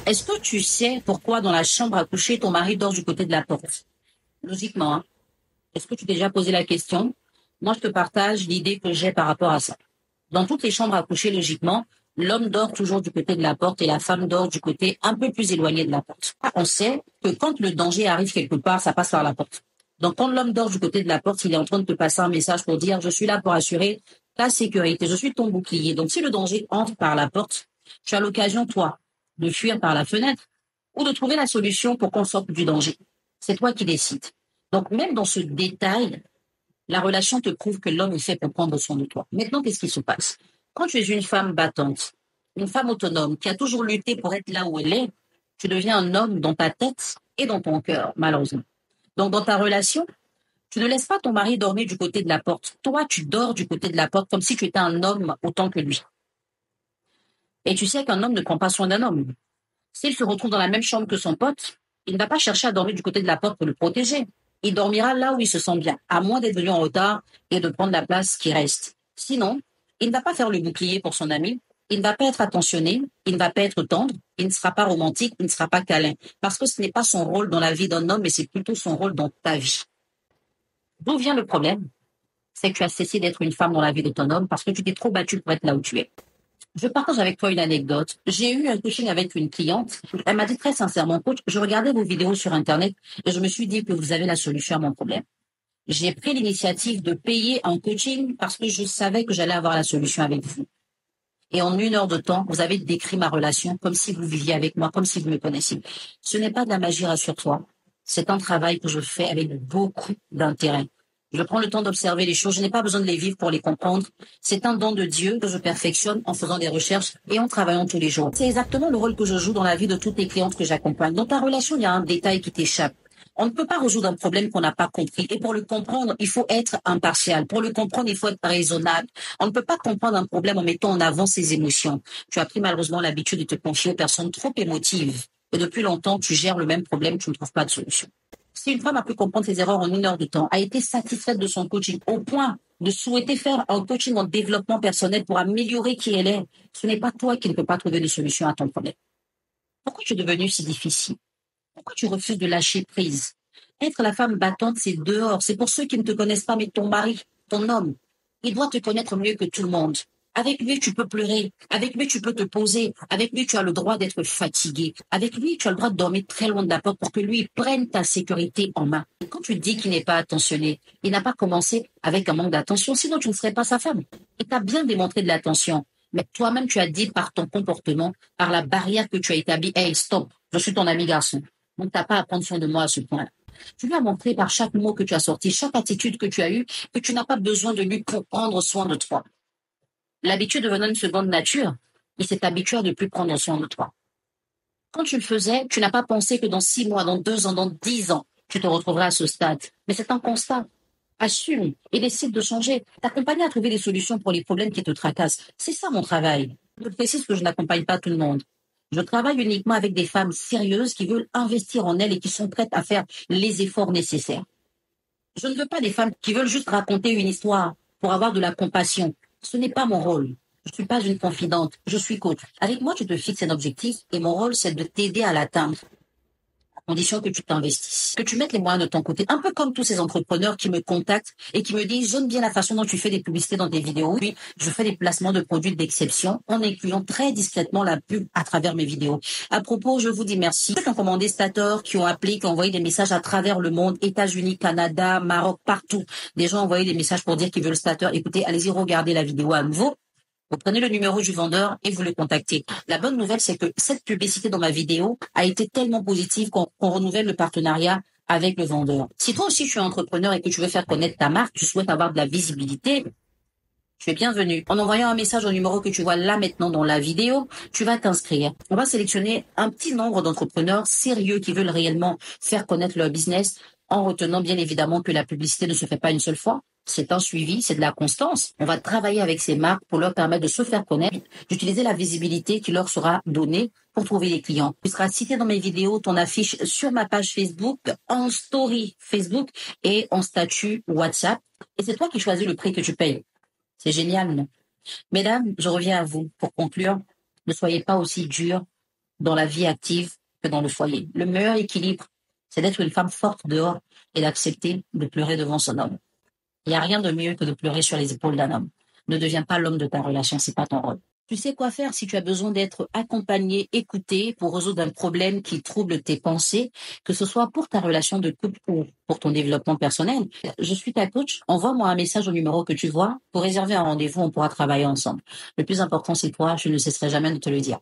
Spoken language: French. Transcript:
Est-ce que tu sais pourquoi dans la chambre à coucher, ton mari dort du côté de la porte? Logiquement, hein. Est-ce que tu t'es déjà posé la question? Moi, je te partage l'idée que j'ai par rapport à ça. Dans toutes les chambres à coucher, logiquement, l'homme dort toujours du côté de la porte et la femme dort du côté un peu plus éloigné de la porte. On sait que quand le danger arrive quelque part, ça passe par la porte. Donc, quand l'homme dort du côté de la porte, il est en train de te passer un message pour dire, je suis là pour assurer ta sécurité, je suis ton bouclier. Donc, si le danger entre par la porte, tu as l'occasion, toi, de fuir par la fenêtre ou de trouver la solution pour qu'on sorte du danger. C'est toi qui décides. Donc, même dans ce détail, la relation te prouve que l'homme est fait pour prendre soin de toi. Maintenant, qu'est-ce qui se passe? Quand tu es une femme battante, une femme autonome qui a toujours lutté pour être là où elle est, tu deviens un homme dans ta tête et dans ton cœur, malheureusement. Donc, dans ta relation, tu ne laisses pas ton mari dormir du côté de la porte. Toi, tu dors du côté de la porte comme si tu étais un homme autant que lui. Et tu sais qu'un homme ne prend pas soin d'un homme. S'il se retrouve dans la même chambre que son pote, il ne va pas chercher à dormir du côté de la porte pour le protéger. Il dormira là où il se sent bien, à moins d'être venu en retard et de prendre la place qui reste. Sinon, il ne va pas faire le bouclier pour son ami, il ne va pas être attentionné, il ne va pas être tendre, il ne sera pas romantique, il ne sera pas câlin. Parce que ce n'est pas son rôle dans la vie d'un homme, mais c'est plutôt son rôle dans ta vie. D'où vient le problème? C'est que tu as cessé d'être une femme dans la vie de ton homme parce que tu t'es trop battue pour être là où tu es. Je partage avec toi une anecdote. J'ai eu un coaching avec une cliente. Elle m'a dit très sincèrement, coach, je regardais vos vidéos sur Internet et je me suis dit que vous avez la solution à mon problème. J'ai pris l'initiative de payer un coaching parce que je savais que j'allais avoir la solution avec vous. Et en 1 heure de temps, vous avez décrit ma relation comme si vous viviez avec moi, comme si vous me connaissiez. Ce n'est pas de la magie, rassure-toi. C'est un travail que je fais avec beaucoup d'intérêt. Je prends le temps d'observer les choses. Je n'ai pas besoin de les vivre pour les comprendre. C'est un don de Dieu que je perfectionne en faisant des recherches et en travaillant tous les jours. C'est exactement le rôle que je joue dans la vie de toutes les clientes que j'accompagne. Dans ta relation, il y a un détail qui t'échappe. On ne peut pas résoudre un problème qu'on n'a pas compris. Et pour le comprendre, il faut être impartial. Pour le comprendre, il faut être raisonnable. On ne peut pas comprendre un problème en mettant en avant ses émotions. Tu as pris malheureusement l'habitude de te confier aux personnes trop émotives. Et depuis longtemps, tu gères le même problème, tu ne trouves pas de solution. Si une femme a pu comprendre ses erreurs en 1 heure de temps, a été satisfaite de son coaching au point de souhaiter faire un coaching en développement personnel pour améliorer qui elle est, ce n'est pas toi qui ne peux pas trouver de solution à ton problème. Pourquoi tu es devenue si difficile? Pourquoi tu refuses de lâcher prise? Être la femme battante, c'est dehors. C'est pour ceux qui ne te connaissent pas, mais ton mari, ton homme, il doit te connaître mieux que tout le monde. Avec lui, tu peux pleurer. Avec lui, tu peux te poser. Avec lui, tu as le droit d'être fatigué. Avec lui, tu as le droit de dormir très loin de la porte pour que lui prenne ta sécurité en main. Quand tu dis qu'il n'est pas attentionné, il n'a pas commencé avec un manque d'attention, sinon tu ne serais pas sa femme. Il t'a bien démontré de l'attention. Mais toi-même, tu as dit par ton comportement, par la barrière que tu as établie, hey, stop, je suis ton ami garçon. Donc, t'as pas à prendre soin de moi à ce point-là. Tu lui as montré par chaque mot que tu as sorti, chaque attitude que tu as eue, que tu n'as pas besoin de lui pour prendre soin de toi. L'habitude devenant une seconde nature, il s'est habitué à ne plus prendre soin de toi. Quand tu le faisais, tu n'as pas pensé que dans 6 mois, dans 2 ans, dans 10 ans, tu te retrouveras à ce stade. Mais c'est un constat. Assume et décide de changer. T'accompagner à trouver des solutions pour les problèmes qui te tracassent. C'est ça mon travail. Je précise que je n'accompagne pas tout le monde. Je travaille uniquement avec des femmes sérieuses qui veulent investir en elles et qui sont prêtes à faire les efforts nécessaires. Je ne veux pas des femmes qui veulent juste raconter une histoire pour avoir de la compassion. Ce n'est pas mon rôle. Je ne suis pas une confidente. Je suis coach. Avec moi, tu te fixes un objectif et mon rôle, c'est de t'aider à l'atteindre. À condition que tu t'investisses, que tu mettes les moyens de ton côté. Un peu comme tous ces entrepreneurs qui me contactent et qui me disent, j'aime bien la façon dont tu fais des publicités dans tes vidéos. Puis, je fais des placements de produits d'exception en incluant très discrètement la pub à travers mes vidéos. À propos, je vous dis merci. Ceux qui ont commandé Stator, qui ont appelé, qui ont envoyé des messages à travers le monde, États-Unis, Canada, Maroc, partout. Des gens ont envoyé des messages pour dire qu'ils veulent Stator. Écoutez, allez-y regarder la vidéo à nouveau. Vous prenez le numéro du vendeur et vous le contactez. La bonne nouvelle, c'est que cette publicité dans ma vidéo a été tellement positive qu'on renouvelle le partenariat avec le vendeur. Si toi aussi tu es entrepreneur et que tu veux faire connaître ta marque, tu souhaites avoir de la visibilité, tu es bienvenu. En envoyant un message au numéro que tu vois là maintenant dans la vidéo, tu vas t'inscrire. On va sélectionner un petit nombre d'entrepreneurs sérieux qui veulent réellement faire connaître leur business en retenant bien évidemment que la publicité ne se fait pas une seule fois. C'est un suivi, c'est de la constance. On va travailler avec ces marques pour leur permettre de se faire connaître, d'utiliser la visibilité qui leur sera donnée pour trouver des clients. Tu seras cité dans mes vidéos, ton affiche sur ma page Facebook, en story Facebook et en statut WhatsApp. Et c'est toi qui choisis le prix que tu payes. C'est génial, non? Mesdames, je reviens à vous pour conclure. Ne soyez pas aussi dures dans la vie active que dans le foyer. Le meilleur équilibre, c'est d'être une femme forte dehors et d'accepter de pleurer devant son homme. Il n'y a rien de mieux que de pleurer sur les épaules d'un homme. Ne deviens pas l'homme de ta relation, c'est pas ton rôle. Tu sais quoi faire si tu as besoin d'être accompagné, écouté pour résoudre un problème qui trouble tes pensées, que ce soit pour ta relation de couple ou pour ton développement personnel. Je suis ta coach. Envoie-moi un message au numéro que tu vois pour réserver un rendez-vous. On pourra travailler ensemble. Le plus important, c'est toi. Je ne cesserai jamais de te le dire.